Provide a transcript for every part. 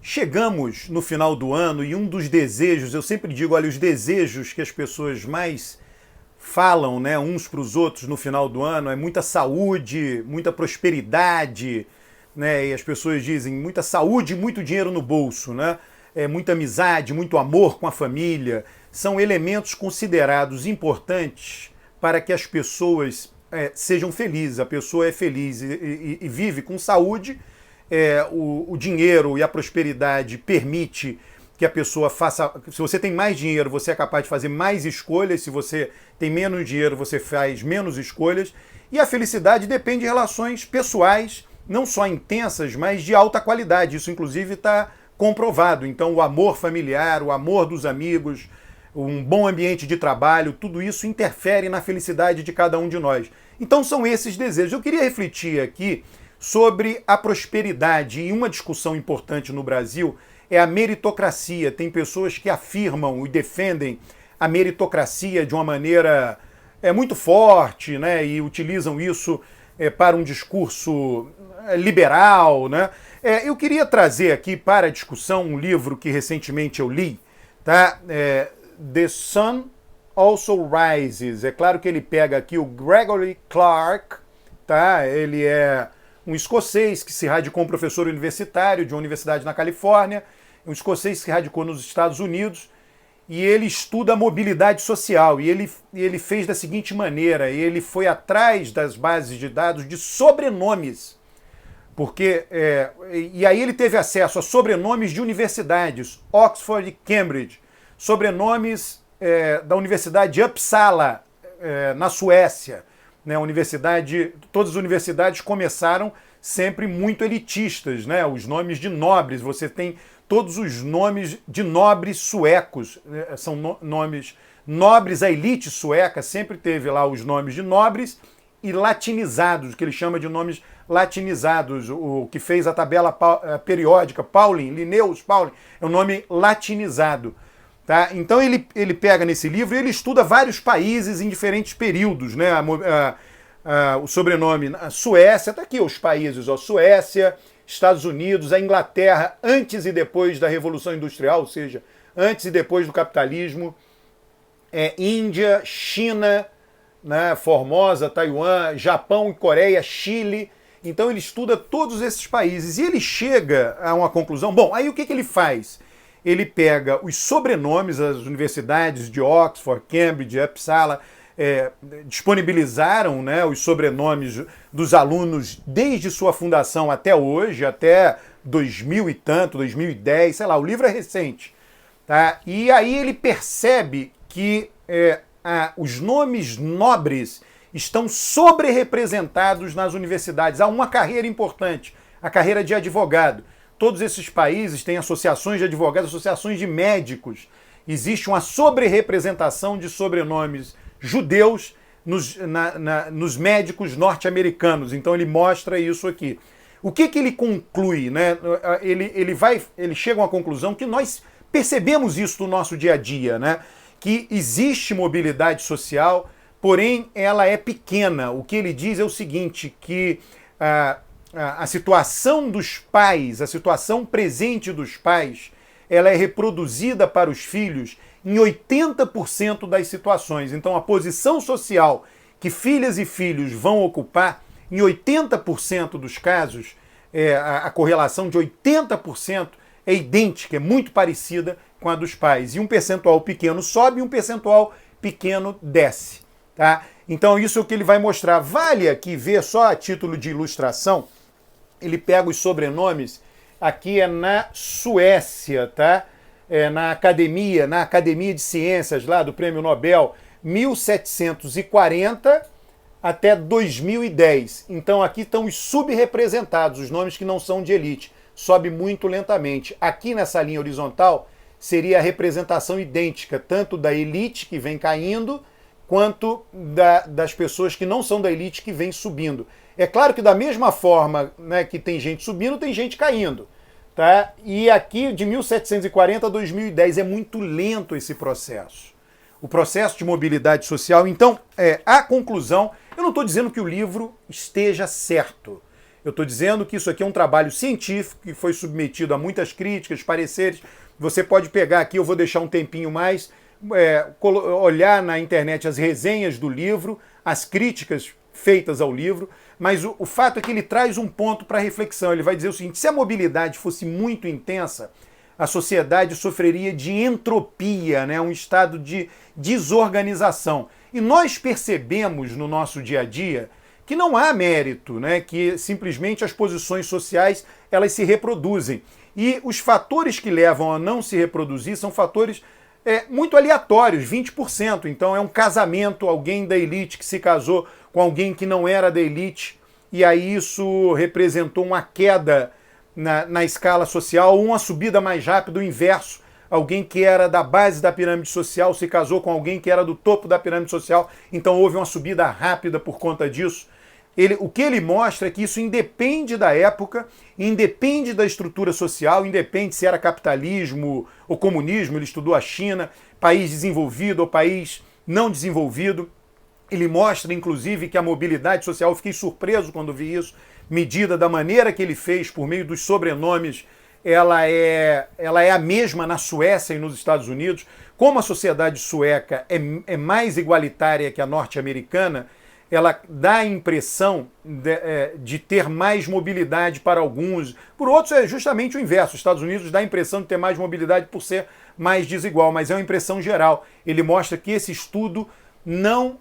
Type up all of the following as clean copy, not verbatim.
Chegamos no final do ano e um dos desejos, eu sempre digo, olha, os desejos que as pessoas mais falam, né, uns para os outros no final do ano é muita saúde, muita prosperidade, né, e as pessoas dizem muita saúde e muito dinheiro no bolso, né, muita amizade, muito amor com a família, são elementos considerados importantes para que as pessoas sejam felizes. A pessoa é feliz e vive com saúde. O dinheiro e a prosperidade permite que a pessoa faça... Se você tem mais dinheiro, você é capaz de fazer mais escolhas. Se você tem menos dinheiro, você faz menos escolhas. E a felicidade depende de relações pessoais, não só intensas, mas de alta qualidade. Isso, inclusive, está comprovado. Então, o amor familiar, o amor dos amigos, um bom ambiente de trabalho, tudo isso interfere na felicidade de cada um de nós. Então, são esses desejos. Eu queria refletir aqui sobre a prosperidade, e uma discussão importante no Brasil é a meritocracia. Tem pessoas que afirmam e defendem a meritocracia de uma maneira muito forte, né, e utilizam isso para um discurso liberal, né. Eu queria trazer aqui para a discussão um livro que recentemente eu li, tá? The Sun Also Rises. É claro que ele pega aqui o Gregory Clark, tá? Ele é um escocês que se radicou um professor universitário de uma universidade na Califórnia, um escocês que se radicou nos Estados Unidos, e ele estuda a mobilidade social, e ele fez da seguinte maneira: ele foi atrás das bases de dados de sobrenomes, porque e aí ele teve acesso a sobrenomes de universidades, Oxford e Cambridge, sobrenomes da Universidade de Uppsala, na Suécia, né, todas as universidades começaram sempre muito elitistas, né, os nomes de nobres, você tem todos os nomes de nobres suecos, são nomes nobres, a elite sueca sempre teve lá os nomes de nobres e latinizados, que ele chama de nomes latinizados, o que fez a tabela periódica, Linnaeus Pauling, é um nome latinizado. Tá? Então ele pega nesse livro e ele estuda vários países em diferentes períodos, né? O sobrenome, a Suécia, está aqui os países, ó, Suécia, Estados Unidos, a Inglaterra, antes e depois da Revolução Industrial, ou seja, antes e depois do capitalismo, Índia, China, né, Formosa, Taiwan, Japão, Coreia, Chile. Então ele estuda todos esses países e ele chega a uma conclusão. Bom, aí o que ele faz? Ele pega os sobrenomes, as universidades de Oxford, Cambridge, Uppsala, disponibilizaram, né, os sobrenomes dos alunos desde sua fundação até hoje, até 2000 e tanto, 2010, sei lá, o livro é recente. Tá? E aí ele percebe que os nomes nobres estão sobre-representados nas universidades. Há uma carreira importante, a carreira de advogado. Todos esses países têm associações de advogados, associações de médicos. Existe uma sobre-representação de sobrenomes judeus nos médicos norte-americanos. Então ele mostra isso aqui. O que ele conclui? Né? Ele chega a uma conclusão que nós percebemos isso no nosso dia a dia, né? Que existe mobilidade social, porém ela é pequena. O que ele diz é o seguinte, que a situação dos pais, a situação presente dos pais, ela é reproduzida para os filhos em 80% das situações. Então, a posição social que filhas e filhos vão ocupar, em 80% dos casos, a correlação de 80% é idêntica, é muito parecida com a dos pais. E um percentual pequeno sobe e um percentual pequeno desce. Tá? Então, isso é o que ele vai mostrar. Vale aqui ver, só a título de ilustração, ele pega os sobrenomes, aqui na Suécia, tá? Na Academia de Ciências lá do Prêmio Nobel, 1740 até 2010. Então aqui estão os subrepresentados, os nomes que não são de elite. Sobe muito lentamente. Aqui nessa linha horizontal seria a representação idêntica, tanto da elite que vem caindo, quanto das pessoas que não são da elite que vem subindo. É claro que da mesma forma, né, que tem gente subindo, tem gente caindo. Tá? E aqui, de 1740 a 2010, é muito lento esse processo. O processo de mobilidade social. Então, a conclusão, eu não estou dizendo que o livro esteja certo. Eu estou dizendo que isso aqui é um trabalho científico que foi submetido a muitas críticas, pareceres. Você pode pegar aqui, eu vou deixar um tempinho mais, olhar na internet as resenhas do livro, as críticas feitas ao livro, mas o fato é que ele traz um ponto para reflexão. Ele vai dizer o seguinte: se a mobilidade fosse muito intensa, a sociedade sofreria de entropia, né? Um estado de desorganização. E nós percebemos no nosso dia a dia que não há mérito, né? Que simplesmente as posições sociais elas se reproduzem. E os fatores que levam a não se reproduzir são fatores muito aleatórios, 20%. Então é um casamento, alguém da elite que se casou com alguém que não era da elite, e aí isso representou uma queda na escala social, uma subida mais rápida, o inverso. Alguém que era da base da pirâmide social se casou com alguém que era do topo da pirâmide social, então houve uma subida rápida por conta disso. O que ele mostra é que isso independe da época, independe da estrutura social, independe se era capitalismo ou comunismo. Ele estudou a China, país desenvolvido ou país não desenvolvido. Ele mostra, inclusive, que a mobilidade social, eu fiquei surpreso quando vi isso, medida da maneira que ele fez por meio dos sobrenomes, ela é a mesma na Suécia e nos Estados Unidos. Como a sociedade sueca é mais igualitária que a norte-americana, ela dá a impressão de ter mais mobilidade para alguns. Por outros é justamente o inverso. Os Estados Unidos dá a impressão de ter mais mobilidade por ser mais desigual, mas é uma impressão geral. Ele mostra que esse estudo não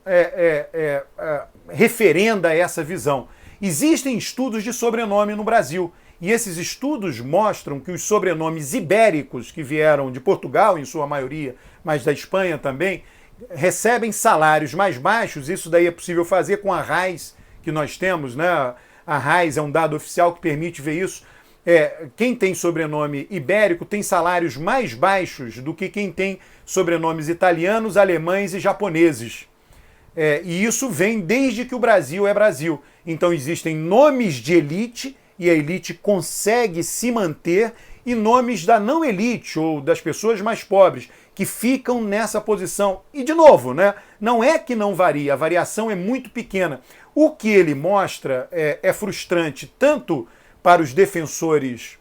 referenda essa visão. Existem estudos de sobrenome no Brasil, e esses estudos mostram que os sobrenomes ibéricos, que vieram de Portugal, em sua maioria, mas da Espanha também, recebem salários mais baixos. Isso daí é possível fazer com a RAIS que nós temos, né? A RAIS é um dado oficial que permite ver isso. Quem tem sobrenome ibérico tem salários mais baixos do que quem tem sobrenomes italianos, alemães e japoneses. E isso vem desde que o Brasil é Brasil. Então existem nomes de elite, e a elite consegue se manter, e nomes da não elite, ou das pessoas mais pobres, que ficam nessa posição. E, de novo, né, não é que não varia, a variação é muito pequena. O que ele mostra é frustrante tanto para os defensores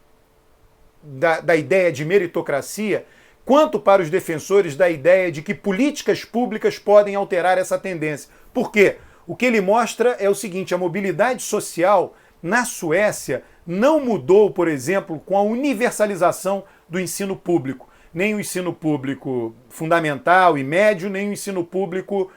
da ideia de meritocracia, quanto para os defensores da ideia de que políticas públicas podem alterar essa tendência. Por quê? O que ele mostra é o seguinte: a mobilidade social na Suécia não mudou, por exemplo, com a universalização do ensino público. Nem o ensino público fundamental e médio, nem o ensino público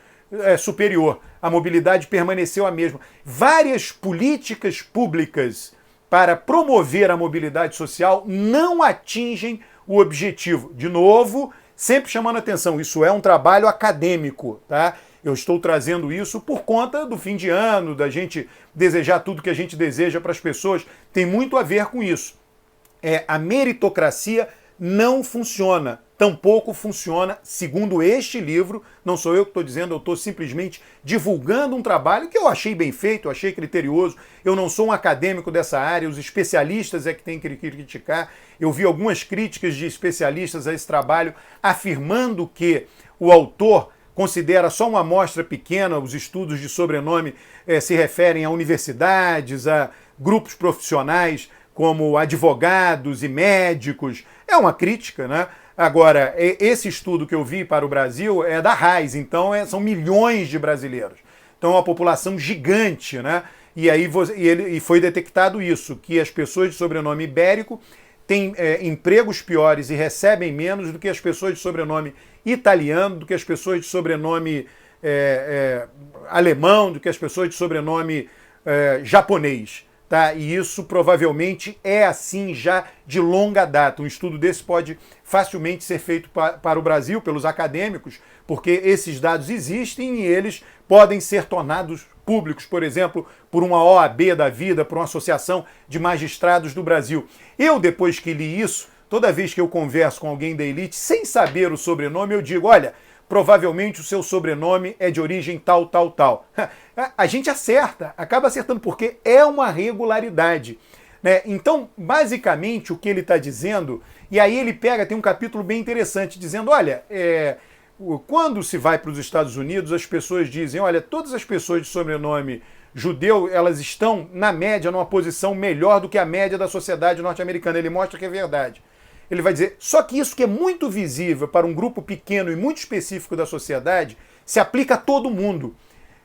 superior. A mobilidade permaneceu a mesma. Várias políticas públicas para promover a mobilidade social não atingem o objetivo. De novo, sempre chamando atenção, isso é um trabalho acadêmico, tá? Eu estou trazendo isso por conta do fim de ano, da gente desejar tudo que a gente deseja para as pessoas. Tem muito a ver com isso. A meritocracia não funciona, tampouco funciona, segundo este livro. Não sou eu que estou dizendo, eu estou simplesmente divulgando um trabalho que eu achei bem feito, eu achei criterioso. Eu não sou um acadêmico dessa área, os especialistas é que têm que criticar. Eu vi algumas críticas de especialistas a esse trabalho afirmando que o autor considera só uma amostra pequena. Os estudos de sobrenome se referem a universidades, a grupos profissionais como advogados e médicos. É uma crítica, né? Agora, esse estudo que eu vi para o Brasil é da RAIS, então são milhões de brasileiros. Então é uma população gigante, né? E aí foi detectado isso, que as pessoas de sobrenome ibérico têm empregos piores e recebem menos do que as pessoas de sobrenome italiano, do que as pessoas de sobrenome alemão, do que as pessoas de sobrenome japonês. Tá? E isso provavelmente é assim já de longa data. Um estudo desse pode facilmente ser feito para o Brasil, pelos acadêmicos, porque esses dados existem e eles podem ser tornados públicos, por exemplo, por uma OAB da vida, por uma associação de magistrados do Brasil. Eu, depois que li isso, toda vez que eu converso com alguém da elite, sem saber o sobrenome, eu digo: olha, provavelmente o seu sobrenome é de origem tal, tal, tal. A gente acerta, acaba acertando, porque é uma regularidade, né? Então, basicamente, o que ele está dizendo, e aí ele tem um capítulo bem interessante, dizendo: olha, quando se vai para os Estados Unidos, as pessoas dizem: olha, todas as pessoas de sobrenome judeu, elas estão, na média, numa posição melhor do que a média da sociedade norte-americana. Ele mostra que é verdade. Ele vai dizer, só que isso que é muito visível para um grupo pequeno e muito específico da sociedade, se aplica a todo mundo.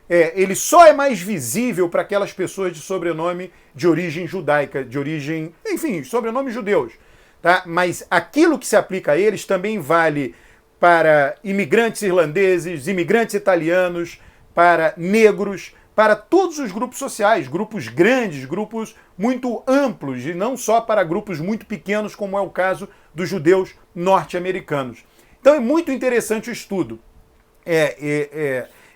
Ele só é mais visível para aquelas pessoas de sobrenome de origem judaica, de origem, enfim, sobrenomes judeus. Tá? Mas aquilo que se aplica a eles também vale para imigrantes irlandeses, imigrantes italianos, para negros, para todos os grupos sociais, grupos grandes, grupos muito amplos, e não só para grupos muito pequenos, como é o caso dos judeus norte-americanos. Então é muito interessante o estudo.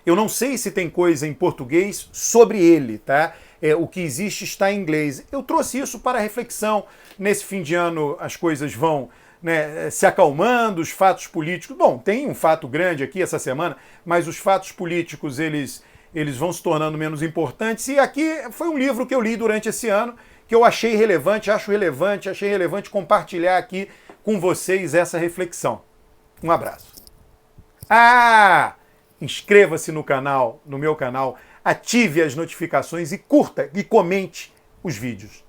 Eu não sei se tem coisa em português sobre ele, tá? O que existe está em inglês. Eu trouxe isso para reflexão. Nesse fim de ano as coisas vão, né, se acalmando, os fatos políticos... Bom, tem um fato grande aqui essa semana, mas os fatos políticos, eles vão se tornando menos importantes. E aqui foi um livro que eu li durante esse ano, que eu achei relevante, achei relevante compartilhar aqui com vocês essa reflexão. Um abraço. Inscreva-se no canal, no meu canal, ative as notificações e curta e comente os vídeos.